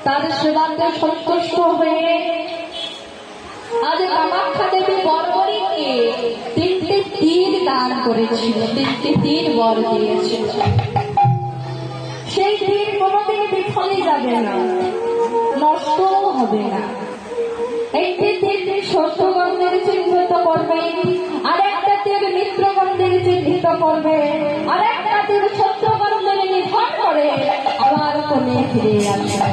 তার সেবাতে সন্তুষ্ট হয়ে আজ কামাখ্যা দেবী বর্বরীকে 3টে তীর দান করেছিল, 3টে তীর বর দিয়েছিল। সেই তীর কোনোদিন বিফলে যাবে না, নষ্ট হবে না। একটি তীর সত্যগন্ধের চিহ্নিত করবে, আর একটা তীর মিত্রগন্ধের চিহ্নিত করবে, আর একটা তীর সত্যগন্ধের নিধন করে আবার কোনে ফিরে আসবে।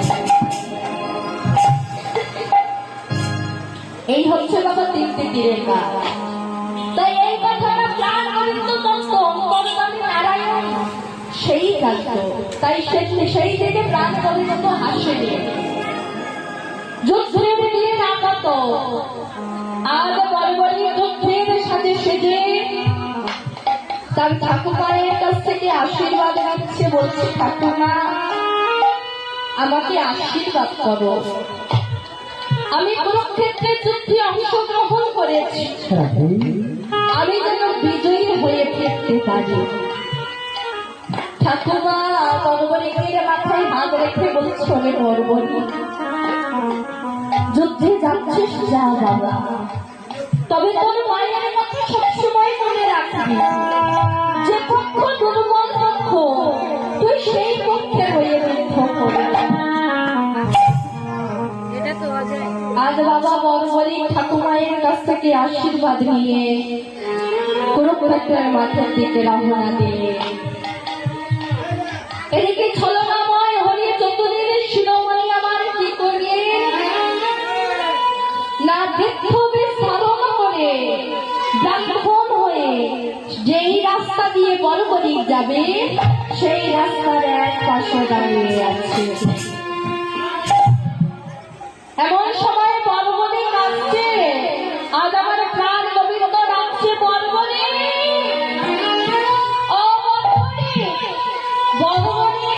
এই হচ্ছে বাবা 3টে তীরের কাজ। তাই এই কথাটা প্রাণ আনন্দ তত্ত্ব অন্তর্যামী নারায়ণ সেই কাজ। তাই সেই থেকে প্রাণ পরিণত হাসেনি, যুদ্ধের দিন আগত আজ বর্বরী যুদ্ধের সাথে সেজে তার ঠাকুমায়ের কাছ থেকে আশীর্বাদ নিচ্ছে। বলছে, ঠাকুমা আমাকে আশীর্বাদ করো, আমি কুরুক্ষেত্রের যুদ্ধে অংশগ্রহণ করেছি, আমি যেন বিজয়ী হয়ে ফিরতে পারি। ঠাকুমা বর্বরীর মাথায় হাত রেখে বলছে, ওরে বর্বরী, যুদ্ধে যাচ্ছিস যা বাবা, তবে তোর মায়ের কথা সবসময় মনে রাখবি, যে পক্ষ দুর্বল পক্ষ তুই সেই পক্ষে হয়ে যুদ্ধ করবি। আজ বাবা বর্বরী ঠাকুমায়ের কাছ থেকে আশীর্বাদ নিয়ে কুরুক্ষেত্রের মাঠের দিকে রওনা দিয়ে এদিকে ছলনাময় হরি চতুরের শিরোমণি আমার কি করিয়ে না বৃদ্ধবে স্মরণ করে ব্রাহ্মণ হয়ে যেই রাস্তা দিয়ে বর্বরী যাবে সেই রাস্তার এক পাশে দাঁড়িয়ে আছে। এমন সময় বর্বরী কাঁদছে, আজ আমার প্রাণ গোবিন্দ ডাকছে, বর্বরী ও বর্বরী, বর্বরী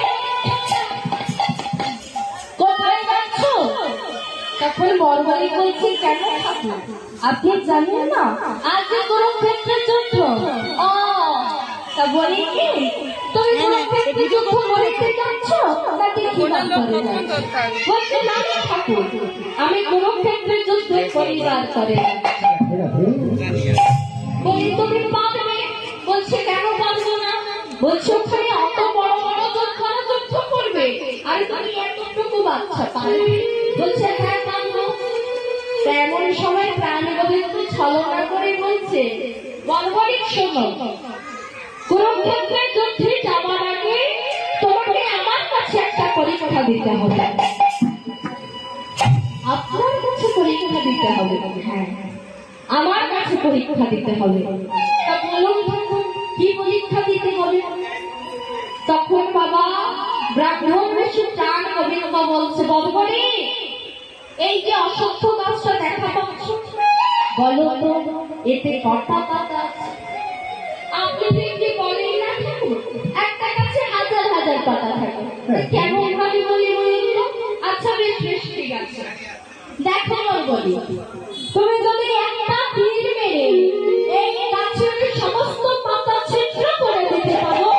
কোথায় যাচ্ছ? তখন বর্বরী বলছে, কেন ঠাকুর আপনি জানেন না আজকে কুরুক্ষেত্রের যুদ্ধ? ও তা বলি কি, তুমি কুরুক্ষেত্রে যুদ্ধ করতে যাচ্ছ নাকি খিলাপ করে যাচ্ছ? বলছে, না ঠাকুর আমি কুরুক্ষেত্রের যুদ্ধে পরিবার করে। বলি, তুমি পারবে? বলছে, কেন পারবো না? বলছে, ওখানে অত বড় বড় যোদ্ধারা যুদ্ধ করবে, আর তুমি এতটুকু বাচ্চা পারবে? বলছে, হ্যাঁ পারবো। এমন সময় প্রাণ গোবিন্দ ছলনা করে বলছে, বর্বরী শোনো, কুরুক্ষেত্রের যুদ্ধে যাওয়ার আগে তোমাকে আমার কাছে একটা পরীক্ষা দিতে হবে। আপনার কাছে পরীক্ষা দিতে হবে? হ্যাঁ, আমার কাছে পরীক্ষা দিতে হবে। তা বলুন কি পরীক্ষা দিতে হবে? তখন বাবা ব্রাহ্মণ বেশি প্রাণ গোবিন্দ বলছে, বর্বরী এই যে অসত্য গাছটা দেখা পাচ্ছ, বলো তো এতে কটা পাতা আছে? আপনি কি বলেন না ঠাকুর, একটা গাছে হাজার হাজার পাতা থাকে, কেমন ভাবে বলি বলুন? আচ্ছা বেশ বেশ ঠিক আছে, দেখো বর্বরী, তুমি যদি একটা তীর মেরে এই গাছের সমস্ত পাতা ছিদ্র করে দিতে পারো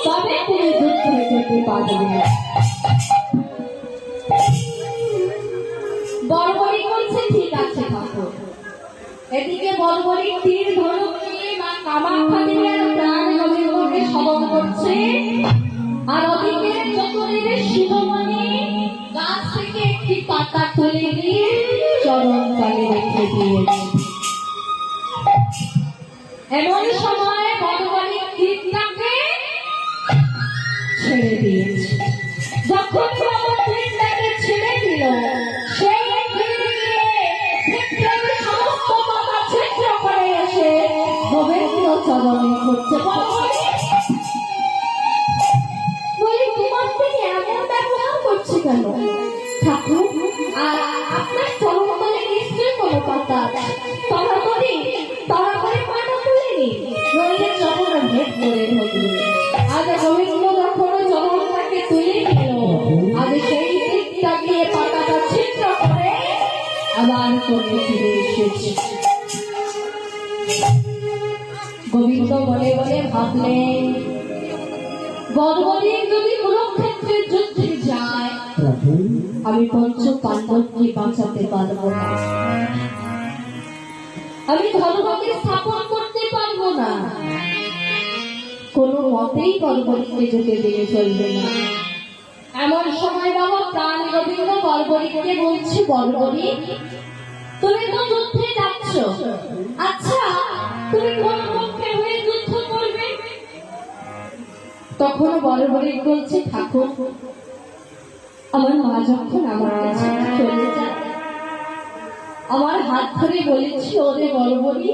তবে তুমি যুদ্ধে যেতে পারবে। বর্বরী বলছে, ঠিক আছে ঠাকুর। এদিকে বর্বরী তীর ধনুক নিয়ে মা কামাখ্যা দেবীর প্রাণ গোবিন্দকে স্মরণ করছে, আর ওদিকে চতুরের শিরোমণি গাছ থেকে একটি পাতা তুলে দিয়ে চরণ তলে রেখে দিয়েছে। এমন সময় বর্বরী তীরটাকে ছেড়ে দিয়েছে। যখন তীরটাকে ছেড়ে দিল, সেই সমস্ত পাতা ছিদ্র করে এসে গোবিন্দ চরণে করছে। বলি, তোমার থেকে এমন ব্যবহার করছে কেন ঠাকুর? আর আপনার চরণ তলে নিশ্চয়ই কোনো পাতা আছে, তারা করে পাতা তুলেনি, নইলে চরণ ভেদ করে ধরবে। আজ গোবিন্দ যখন চরণটাকে তুলে নিল, আজ সেই দিকটা দিয়ে পাতাটা ছিদ্র করে আবার করে ফিরে এসেছে। গোবিন্দ বলে বলে ভাবলেন, বর্বরী যদি কুরুক্ষেত্রের যুদ্ধে যায় আমি পঞ্চ পাণ্ডবকে বাঁচাতে পারবো না, আমি ধর্মকে স্থাপন করতে পারবো না, কোনো মতেই বর্বরীকে যেতে দিয়ে চলবে না। এমন সময় বাবা প্রাণ গোবিন্দ বর্বরীকে বলছে, বর্বরী তুমি তো যুদ্ধে যাচ্ছ, আচ্ছা তুমি কোন পক্ষে হয়ে যুদ্ধ করবে? তখন বর্বরী বলছে, ঠাকুর আমার মা যখন আমার কাছে চলে যায়, আমার হাত ধরে বলেছি, ওরে বর্বরী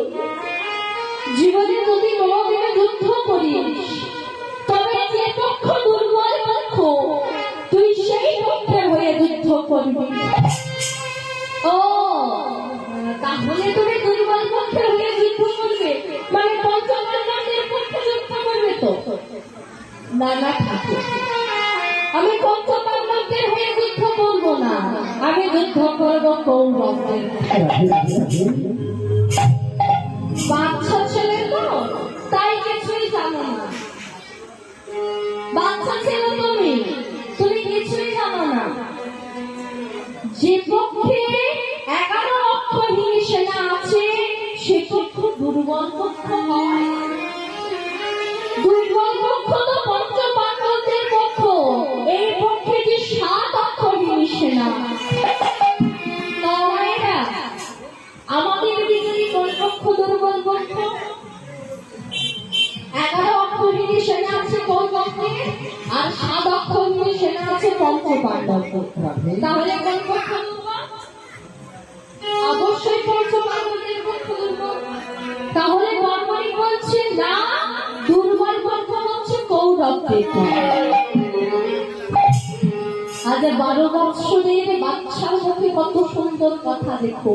জীবনে যদি কোনোদিনে যুদ্ধ করিস তবে যে পক্ষ দুর্বল পক্ষ তুই সেই পক্ষে হয়ে যুদ্ধ করবি। ও তাহলে তুমি দুর্বল পক্ষে হয়ে যুদ্ধ করবে, মানে পঞ্চপাণ্ডবদের পক্ষে যুদ্ধ করবে তো? না না ঠাকুর, আমি পঞ্চপাণ্ডবদের হয়ে যুদ্ধ করবো না, আমি যুদ্ধ করবো কৌরবদের। বাচ্চা ছেলে তো, তাই কিছুই জানো না। বাচ্চা ছেলে তুমি কিছুই জানো না। যে পক্ষে 11 লক্ষহীন সেনা আছে সে পক্ষ দুর্বল পক্ষ হয়। দুর্বল পক্ষ তো পঞ্চপাণ্ডবদের পক্ষ, এই পক্ষে যে 7 অক্ষহীন সেনা। আমাদের ভিতরে কোন পক্ষ দুর্বল পক্ষ? 11 অক্ষহীন সেনা আছে কোন পক্ষে, আর 7 অক্ষহীন সেনা আছে পঞ্চপাণ্ডব পক্ষে। তাহলে কোন পক্ষ দুর্বল? অবশ্যই পঞ্চপাণ্ডবদের পক্ষ দুর্বল। তাহলে বর্বরী বলছে না, দুর্বল পক্ষ হচ্ছে কৌরবদের পক্ষ। আজ 12 বৎসরের বাচ্চার মুখে কত সুন্দর কথা দেখো।